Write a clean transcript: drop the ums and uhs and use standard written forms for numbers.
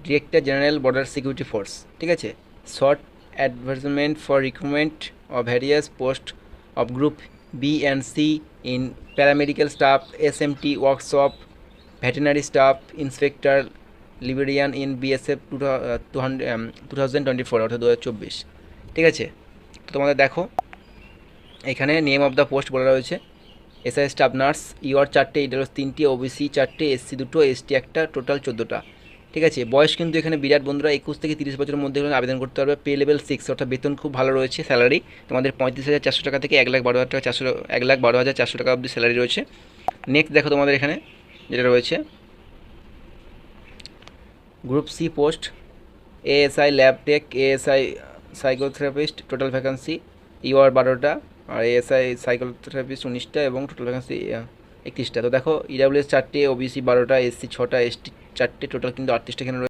Director general border security force, ঠিক আছে। Short advertisement for recruitment of various post of group B and C in paramedical staff, SMT workshop, veterinary staff, inspector, librarian in BSF 2024 অর্থাৎ 2024, ঠিক আছে। তো তোমাদের দেখো এখানে name of the post বলা রয়েছে। এসআই স্টাফ নার্স, ইউআর 4টে, ইডালস 3টি, ওবিসি 4টে, এসসি 2টো, এসটি 1টা, টোটাল 14টা, ঠিক আছে। বয়স কিন্তু এখানে বিরাট বন্ধুরা, 21 থেকে 30 বছরের মধ্যে আবেদন করতে পারবে। পে লেভেল 6 অর্থাৎ বেতন খুব ভালো রয়েছে। স্যালারি তোমাদের 35,400 টাকা থেকে 1,12,000 টাকা, 1,12,400 টাকা অবধি স্যালারি রয়েছে। নেক্সট দেখো তোমাদের এখানে যেটা রয়েছে group C post, ASI lab tech, ASI psychotherapist, total vacancy UR 12টা, আর এএসআই সাইকোথেরাপিস্ট 19টা, এবং টোটাল ভ্যাকান্সি 31টা। তো দেখো ইডাব্লিউএস 4টে, ওবিসি 12টা, এসসি 6টা, এসটি 4টে, টোটাল কিন্তু 38টা এখানে রয়েছে।